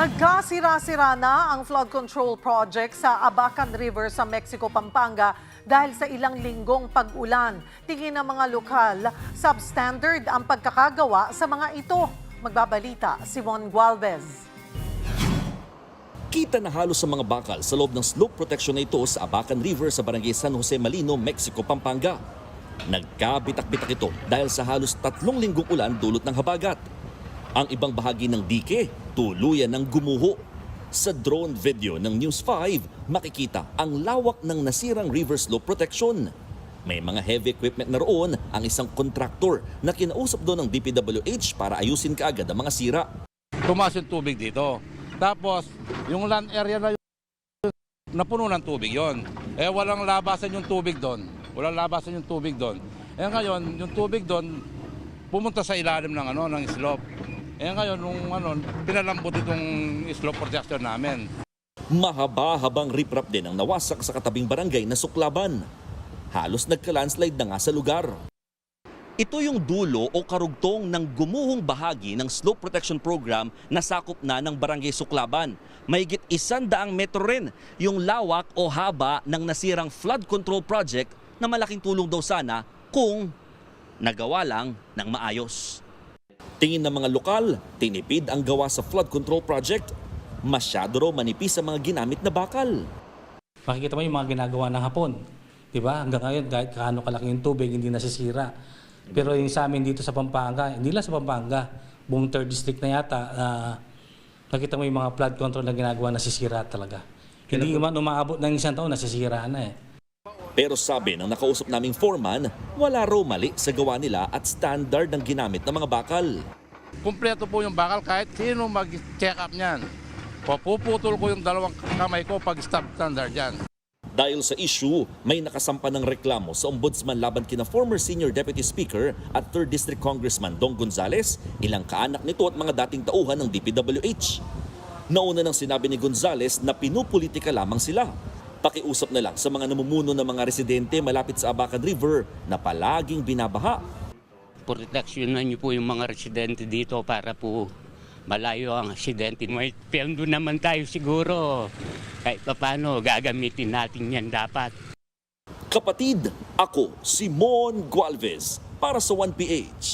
Nagkasira-sira na ang flood control project sa Abacan River sa Mexico, Pampanga dahil sa ilang linggong pag-ulan. Tingin ng mga lokal, substandard ang pagkakagawa sa mga ito. Magbabalita, Simon Gualvez. Kita na halos sa mga bakal sa loob ng slope protection na ito sa Abacan River sa Barangay San Jose Malino, Mexico, Pampanga. Nagkabitak-bitak ito dahil sa halos 3 linggong ulan dulot ng habagat. Ang ibang bahagi ng dike, tuluyan ng gumuho. Sa drone video ng News 5, makikita ang lawak ng nasirang river slope protection. May mga heavy equipment na roon ang isang kontraktor na kinausap doon ng DPWH para ayusin kaagad ang mga sira. Tumaas yung tubig dito. Tapos, yung land area na yun, napuno ng tubig yon. Walang labasan yung tubig doon. Walang labasan yung tubig doon. Ngayon, yung tubig doon, pumunta sa ilalim ng slope. Ngayon, pinalambot itong slope protection namin. Mahaba-habang riprap din ang nawasak sa katabing barangay na Suklaban. Halos nagka-landslide na nga sa lugar. Ito yung dulo o karugtong ng gumuhong bahagi ng slope protection program na sakop na ng barangay Suklaban. Mahigit 100 metro rin yung lawak o haba ng nasirang flood control project na malaking tulong daw sana kung nagawa lang ng maayos. Tingin ng mga lokal, tinipid ang gawa sa flood control project. Masyado raw manipis ang mga ginamit na bakal. Makikita mo yung mga ginagawa ng Hapon. Diba? Hanggang ngayon, kahit kaano kalaki yung tubig, hindi nasisira. Pero yung sa amin dito sa Pampanga, hindi lang sa Pampanga, buong 3rd district na yata, nakita mo yung mga flood control na ginagawa, nasisira talaga. Hindi man umaabot ng 1 taon, nasisira na eh. Pero sabi ng nakausap naming foreman, wala raw mali sa gawa nila at standard ng ginamit ng mga bakal. Kumpleto po yung bakal kahit sino mag-check up niyan. Papuputol ko yung 2 kamay ko pag stop standard yan. Dahil sa issue, may nakasampa ng reklamo sa ombudsman laban kina former Senior Deputy Speaker at 3rd District Congressman Dong Gonzales, ilang kaanak nito at mga dating tauhan ng DPWH. Nauna nang sinabi ni Gonzales na pinupolitika lamang sila. Pakiusap na lang sa mga namumuno ng mga residente malapit sa Abacan River na palaging binabaha. Proteksyonan niyo po yung mga residente dito para po malayo ang aksidente. May pendo naman tayo siguro. Kahit paano, gagamitin natin yan dapat. Kapatid, ako, Simon Gualvez, para sa 1PH.